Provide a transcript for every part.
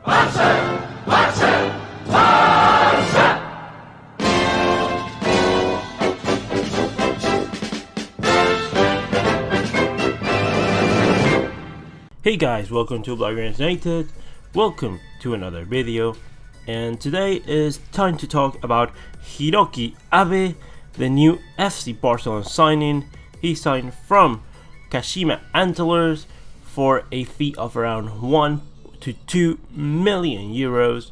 Hey guys, welcome to Barcelona'S United. Welcome to another video, and today is time to talk about Hiroki Abe, the new FC Barcelona signing. He signed from Kashima Antlers for a fee of around 1 to 2 million euros.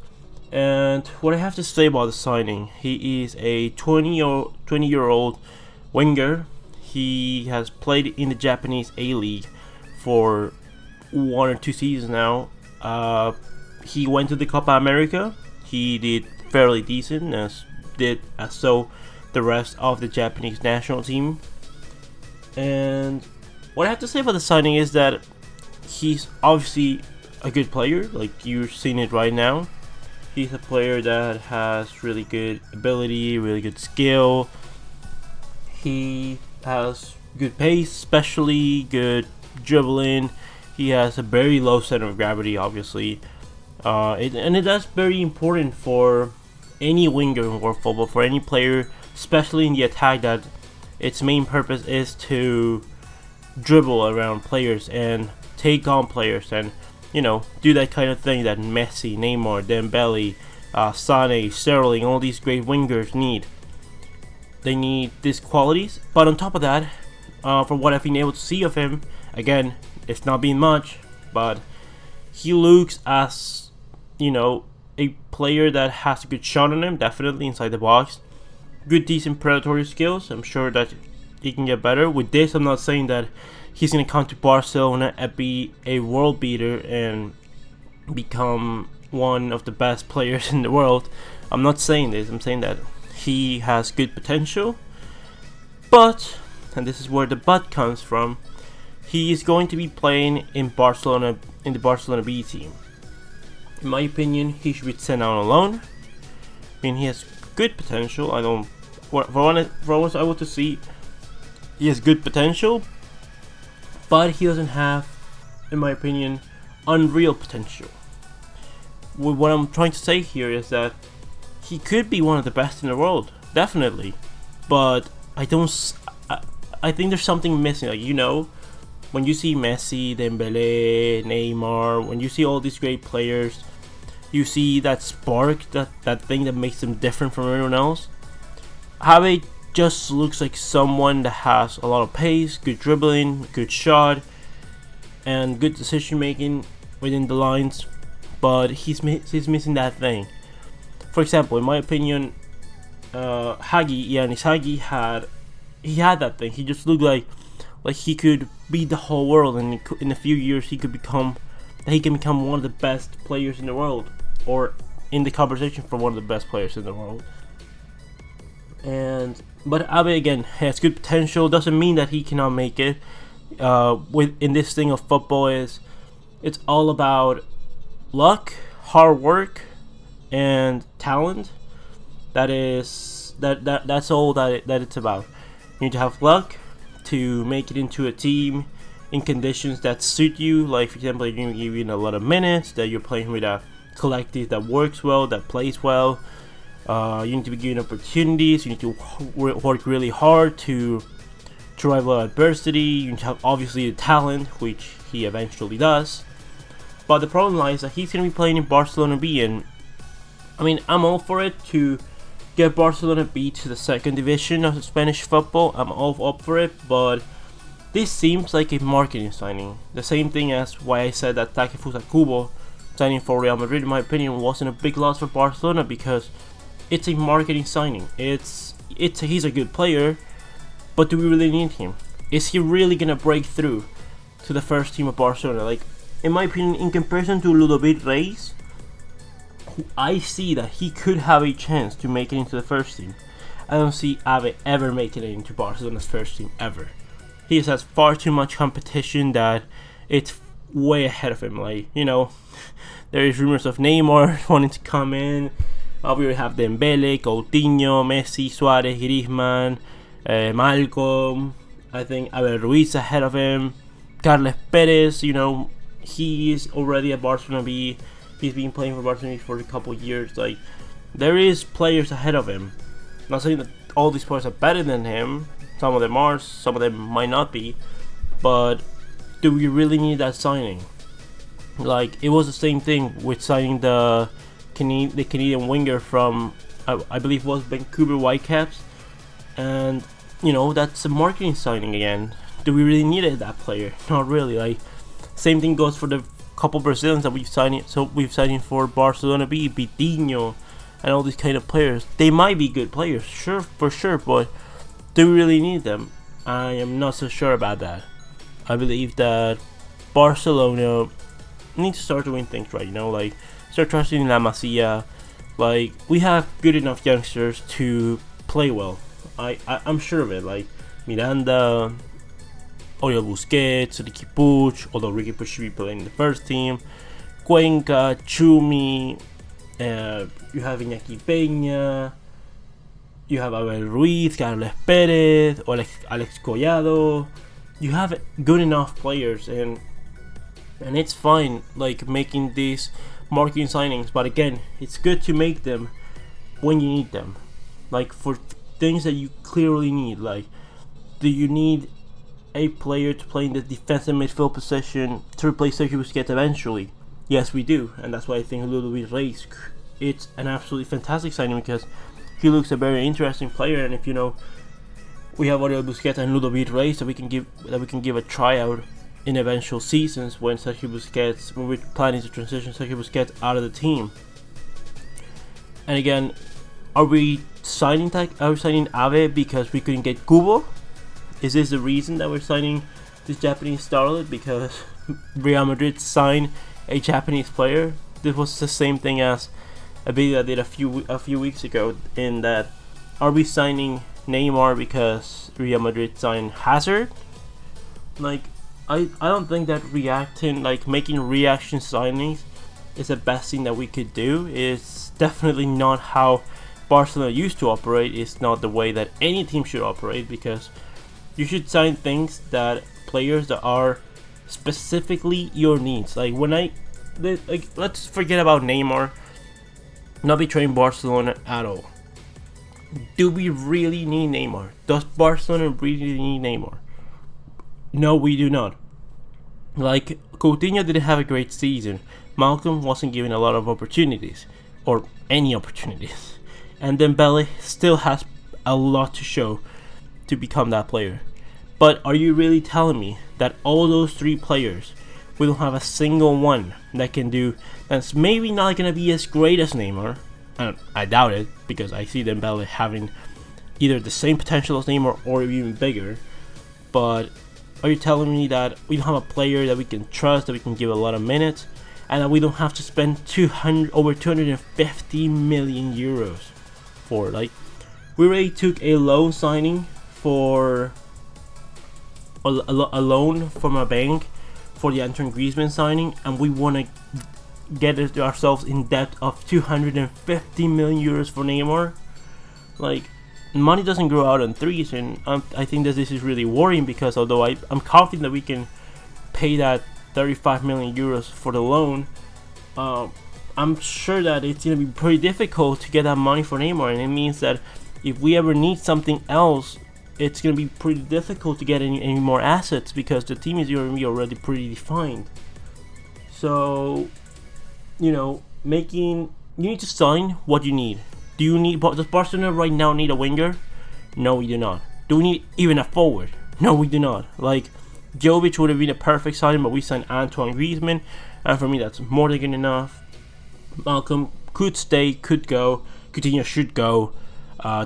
And what I have to say about the signing, he is a 20-year-old winger. He has played in the Japanese A-League for 1 or 2 seasons now. He went to the Copa America. He did fairly decent, as so the rest of the Japanese national team. And what I have to say about the signing is that he's obviously a good player, like you're seeing it right now. He's a player that has really good ability, really good skill. He has good pace, especially good dribbling. He has a very low center of gravity, obviously, and that's very important for any winger in world football, for any player, especially in the attack, that its main purpose is to dribble around players and take on players, and do that kind of thing that Messi, Neymar, Dembele, Sané, Sterling, all these great wingers need. They need these qualities, but on top of that, from what I've been able to see of him, again, it's not been much, but he looks as, a player that has a good shot on him, definitely inside the box. Good, decent predatory skills. I'm sure that he can get better. With this, I'm not saying that he's going to come to Barcelona and be a world beater and become one of the best players in the world. I'm not saying this. I'm saying that he has good potential. But, and this is where the but comes from, he is going to be playing in Barcelona, in the Barcelona B team. In my opinion, he should be sent out on loan. I mean, he has good potential. For what I want to see, he has good potential, but he doesn't have, in my opinion, unreal potential. What I'm trying to say here is that he could be one of the best in the world, definitely, but I think there's something missing. Like, when you see Messi, Dembele, Neymar, when you see all these great players, you see that spark, that thing that makes them different from everyone else. Javi just looks like someone that has a lot of pace, good dribbling, good shot, and good decision making within the lines, but he's missing that thing. For example, in my opinion, Yanis Hagi had that thing. He just looked like he could beat the whole world, and in a few years he can become one of the best players in the world, or in the conversation for one of the best players in the world. But Abe, again, has good potential. Doesn't mean that he cannot make it. In this thing of football, it's all about luck, hard work, and talent. That's all that it's about. You need to have luck to make it into a team in conditions that suit you. Like, for example, you're going to give you a lot of minutes, that you're playing with a collective that works well, that plays well. You need to be given opportunities. You need to work really hard to rival adversity. You need to have, obviously, the talent, which he eventually does. But the problem lies that he's going to be playing in Barcelona B, and I mean, I'm all for it to get Barcelona B to the second division of Spanish football. I'm all up for it, but this seems like a marketing signing. The same thing as why I said that Takefusa Kubo signing for Real Madrid, in my opinion, wasn't a big loss for Barcelona, because it's a marketing signing. He's a good player, but do we really need him? Is he really gonna break through to the first team of Barcelona? Like, in my opinion, in comparison to Ludovic Reis, I see that he could have a chance to make it into the first team. I don't see Abe ever making it into Barcelona's first team, ever. He just has far too much competition that it's way ahead of him. Like, there is rumors of Neymar wanting to come in. We have Dembele, Coutinho, Messi, Suarez, Griezmann, Malcolm. I think Abel Ruiz ahead of him. Carles Perez, he is already at Barcelona B. He's been playing for Barcelona for a couple years. Like, there is players ahead of him. Not saying that all these players are better than him. Some of them are, some of them might not be. But do we really need that signing? Like, it was the same thing with signing the Canadian winger from, I believe it was Vancouver Whitecaps. And, you know, that's a marketing signing again. Do we really need that player? Not really. Like, same thing goes for the couple Brazilians that we've signed. So we've signed for Barcelona B, Vitinho, and all these kind of players. They might be good players, sure, for sure, but do we really need them? I am not so sure about that. I believe that Barcelona needs to start doing things right, you know, like start trusting La Masia. Like, we have good enough youngsters to play well. I'm sure of it. Like Miranda, Oriol Busquets, Ricky Puig, although Ricky Puig should be playing in the first team. Cuenca, Chumi, you have Iñaki Peña, you have Abel Ruiz, Carles Perez, or Alex Collado. You have good enough players, and it's fine, like, making these marketing signings. But again, it's good to make them when you need them, like for things that you clearly need. Like, do you need a player to play in the defensive midfield position to replace Sergio Busquets eventually? Yes, we do, and that's why I think Ludovic Reis, it's an absolutely fantastic signing, because he looks a very interesting player. And if you know, we have Oriol Busquets and Ludovic Reis that we can give a tryout in eventual seasons when we're planning to transition Sergio Busquets out of the team. And again, are we signing Abe because we couldn't get Kubo? Is this the reason that we're signing this Japanese starlet? Because Real Madrid signed a Japanese player? This was the same thing as a video I did a few weeks ago, in that, are we signing Neymar because Real Madrid signed Hazard? Like, I don't think that making reaction signings is the best thing that we could do. It's definitely not how Barcelona used to operate. It's not the way that any team should operate, because you should sign players that are specifically your needs. Like, let's forget about Neymar not betraying Barcelona at all. Do we really need Neymar? Does Barcelona really need Neymar? No, we do not. Like, Coutinho didn't have a great season. Malcolm wasn't given a lot of opportunities, or any opportunities. And Dembele still has a lot to show to become that player. But are you really telling me that all those three players, we don't have a single one that can do, that's maybe not going to be as great as Neymar? I doubt it, because I see Dembele having either the same potential as Neymar or even bigger. But are you telling me that we don't have a player that we can trust, that we can give a lot of minutes, and that we don't have to spend over 250 million euros for? Like, we already took a loan signing for a loan from a bank for the Antoine Griezmann signing, and we want to get ourselves in debt of 250 million euros for Neymar. Like, money doesn't grow out on trees, and I think that this is really worrying, because although I'm confident that we can pay that 35 million euros for the loan, I'm sure that it's going to be pretty difficult to get that money for Neymar, and it means that if we ever need something else, it's going to be pretty difficult to get any more assets, because the team is going to be already pretty defined. So, you know, you need to sign what you need. Does Barcelona right now need a winger? No, we do not. Do we need even a forward? No, we do not. Like, Jovic would have been a perfect signing, but we signed Antoine Griezmann, and for me that's more than good enough. Malcolm could stay, could go. Coutinho should go.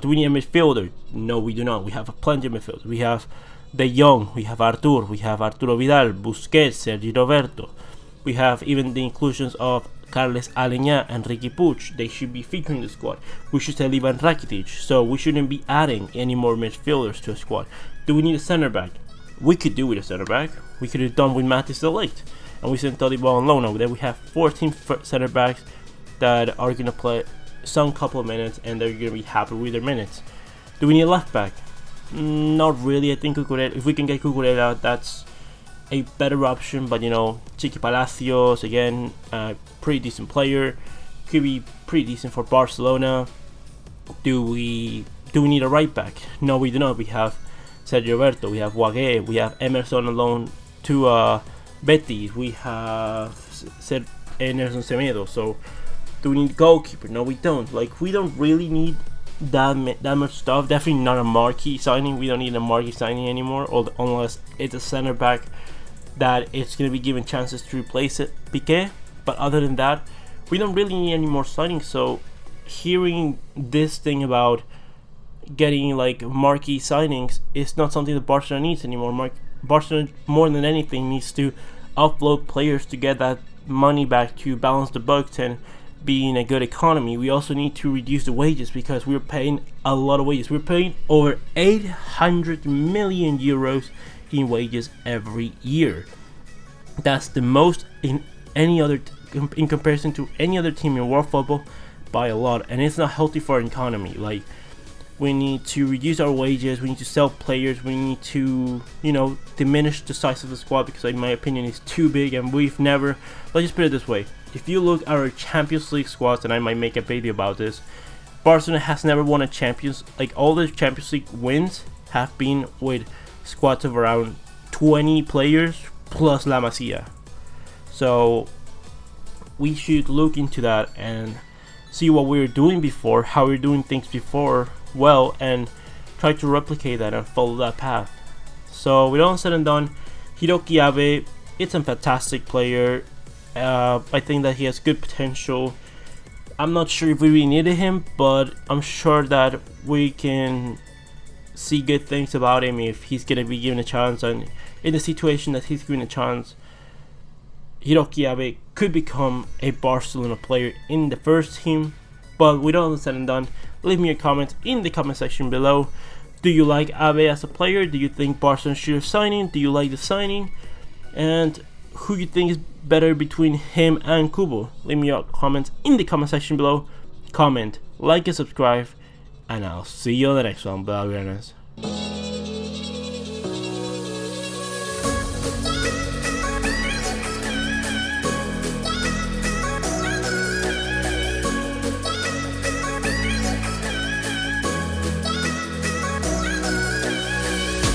Do we need a midfielder? No, we do not. We have plenty of midfielders. We have De Jong, we have Artur, we have Arturo Vidal, Busquets, Sergi Roberto. We have even the inclusions of Carles Aleñá and Ricky Puig. They should be featuring the squad. We should sell Ivan Rakitic, so we shouldn't be adding any more midfielders to a squad. Do we need a center back? We could do with a center back. We could have done with Matthijs de Ligt, and we sent Todibo on loan. Now then we have 14 center backs that are going to play some couple of minutes, and they're going to be happy with their minutes. Do we need a left back? Not really. I think if we can get Cucurella, that's a better option, but you know, Chiqui Palacios again, pretty decent player, could be pretty decent for Barcelona. Do we need a right back? No, we do not. We have Sergio Roberto, we have Wague, we have Emerson alone to Betis, we have Nelson Semedo. So do we need a goalkeeper? No, we don't. Like, we don't really need that much stuff. Definitely not a marquee signing. We don't need a marquee signing anymore, unless it's a center back that it's going to be given chances to replace Piqué. But other than that, we don't really need any more signings. So hearing this thing about getting like marquee signings is not something that Barcelona needs anymore. Barcelona, more than anything, needs to upload players to get that money back to balance the books and be in a good economy. We also need to reduce the wages because we're paying a lot of wages. We're paying over 800 million euros in wages every year. That's the most in in comparison to any other team in world football by a lot, and it's not healthy for our economy. Like, we need to reduce our wages, we need to sell players, we need to, you know, diminish the size of the squad because in my opinion it's too big, and let's just put it this way. If you look at our Champions League squads, and I might make a video about this, Barcelona has never won a all the Champions League wins have been with squads of around 20 players plus La Masia. So we should look into that and see what we were doing before, how we were doing things before, well, and try to replicate that and follow that path. So with all said and done, Hiroki Abe, it's a fantastic player. I think that he has good potential. I'm not sure if we really needed him, but I'm sure that we can see good things about him if he's going to be given a chance. And in the situation that he's given a chance, Hiroki Abe could become a Barcelona player in the first team. But with all said and done, leave me your comments in the comment section below. Do you like Abe as a player? Do you think Barcelona should have signed him? Do you like the signing? And who you think is better between him and Kubo? Leave me your comments in the comment section below. Comment, like, and subscribe, and I'll see you on the next one, Blaugranas.